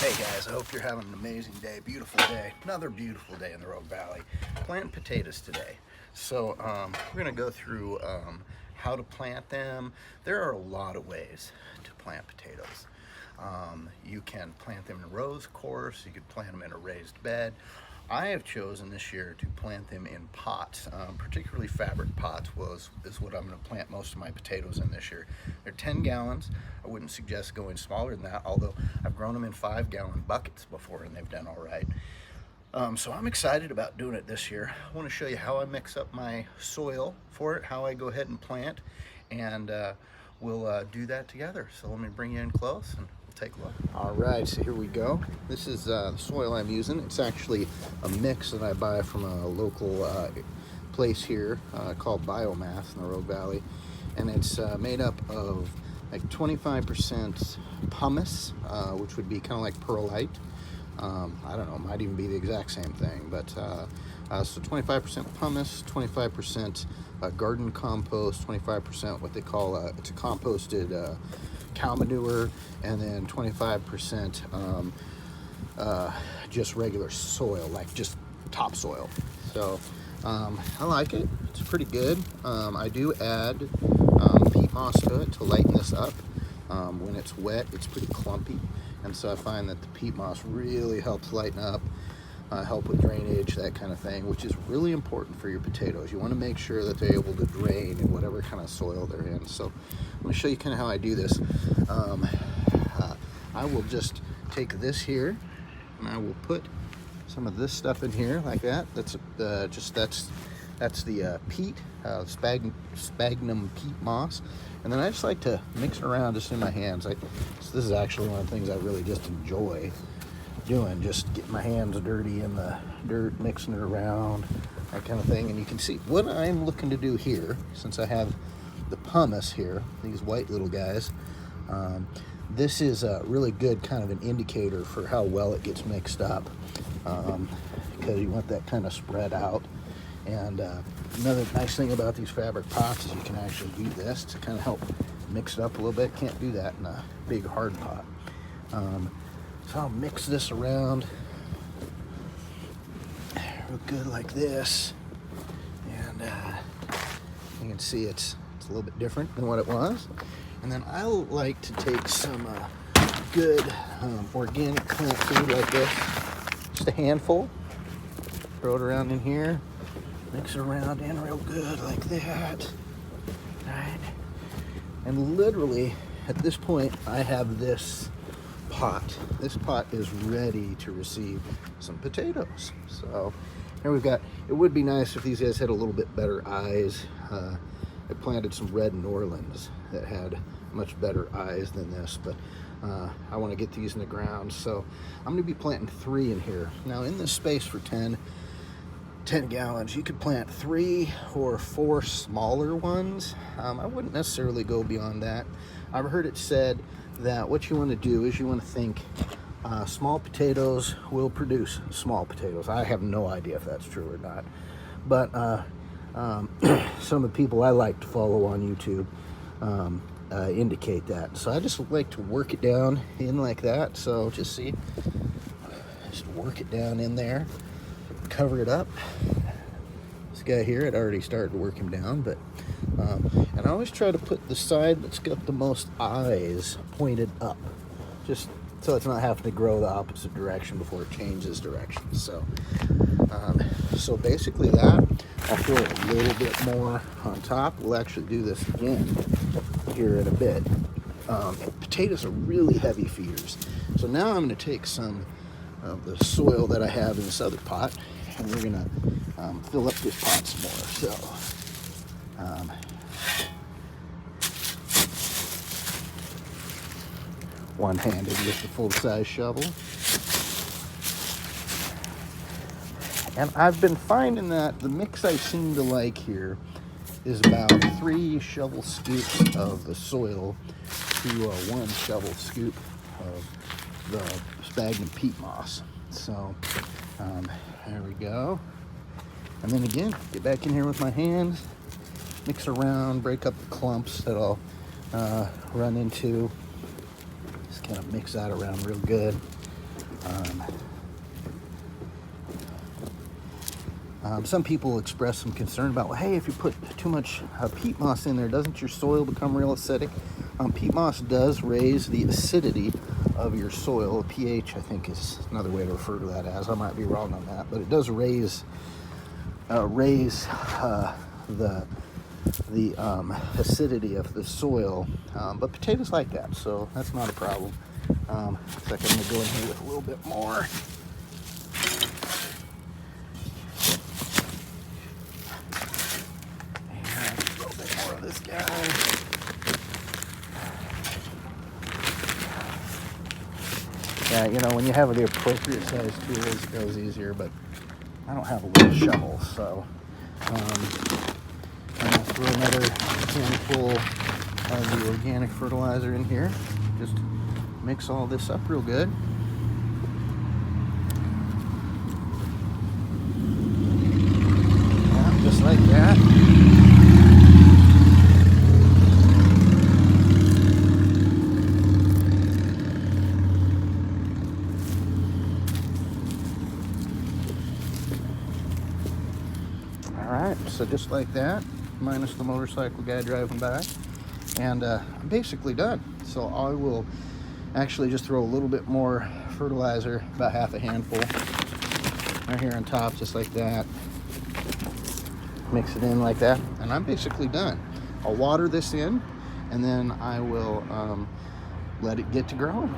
Hey guys, I hope you're having an amazing day, beautiful day, another beautiful day in the Rogue Valley. Planting potatoes today. So we're gonna go through how to plant them. There are a lot of ways to plant potatoes. You can plant them in rows, of course. You could plant them in a raised bed. I have chosen this year to plant them in pots, particularly fabric pots is what I'm going to plant most of my potatoes in this year. They're 10 gallons. I wouldn't suggest going smaller than that, although I've grown them in 5-gallon buckets before and they've done all right. So I'm excited about doing it this year. I want to show you how I mix up my soil for it, how I go ahead and plant, and we'll do that together. So let me bring you in close and take a look. All right, so here we go. This is the soil I'm using. It's actually a mix that I buy from a local place here called Biomass in the Rogue Valley, and it's made up of like 25% pumice, which would be kind of like perlite. I don't know, might even be the exact same thing, but so 25% pumice, 25% garden compost, 25% what they call it's a composted cow manure, and then 25% just regular soil, like just topsoil. So I like it. It's pretty good. I do add peat moss to it to lighten this up. When it's wet, it's pretty clumpy, and so I find that the peat moss really helps lighten up, help with drainage, that kind of thing, which is really important for your potatoes. You want to make sure that they're able to drain in whatever kind of soil they're in. So I'm going to show you kind of how I do this. I will just take this here and I will put some of this stuff in here like that. That's the peat, sphagnum peat moss. And then I just like to mix it around just in my hands. So this is actually one of the things I really just enjoy doing, just getting my hands dirty in the dirt, mixing it around, that kind of thing. And you can see what I'm looking to do here, since I have the pumice here, these white little guys. This is a really good kind of an indicator for how well it gets mixed up, because you want that kind of spread out. And another nice thing about these fabric pots is you can actually do this to kind of help mix it up a little bit. Can't do that in a big hard pot. So I'll mix this around real good like this, and you can see it's a little bit different than what it was. And then I like to take some good organic plant food like this, just a handful, throw it around in here, mix it around in real good like that. All right, and literally at this point I have this pot. This pot is ready to receive some potatoes. So here we've got, it would be nice if these guys had a little bit better eyes. I planted some red Norlands that had much better eyes than this, but I want to get these in the ground. So I'm going to be planting 3 in here. Now in this space for 10 gallons, you could plant 3 or 4 smaller ones. I wouldn't necessarily go beyond that. I've heard it said that what you want to do is you want to think small potatoes will produce small potatoes. I have no idea if that's true or not, but some of the people I like to follow on YouTube indicate that. So I just like to work it down in like that. So just see, just work it down in there, cover it up. This guy here, I'd already started to work him down, but and I always try to put the side that's got the most eyes pointed up, just so it's not having to grow the opposite direction before it changes direction. So so basically that, I'll throw a little bit more on top. We'll actually do this again here in a bit. Potatoes are really heavy feeders. So now I'm going to take some of the soil that I have in this other pot, and we're going to fill up this pot some more. So one-handed with the full-size shovel. And I've been finding that the mix I seem to like here is about 3 shovel scoops of the soil to 1 shovel scoop of the sphagnum peat moss. So there we go. And then again, get back in here with my hands, mix around, break up the clumps that I'll run into. Just kind of mix that around real good. Some people express some concern about, well, hey, if you put too much peat moss in there, doesn't your soil become real acidic? Peat moss does raise the acidity of your soil. pH, I think, is another way to refer to that as. I might be wrong on that, but it does raise the acidity of the soil. But potatoes like that, so that's not a problem. Looks like I'm going to go in here with a little bit more. This guy. Yeah, you know, when you have the appropriate size tools, it goes easier, but I don't have a little shovel, so I'm gonna throw another handful of the organic fertilizer in here. Just mix all this up real good. Yeah, just like that. So just like that, minus the motorcycle guy driving by, and I'm basically done. So I will actually just throw a little bit more fertilizer, about half a handful, right here on top, just like that. Mix it in like that, and I'm basically done. I'll water this in, and then I will let it get to growing.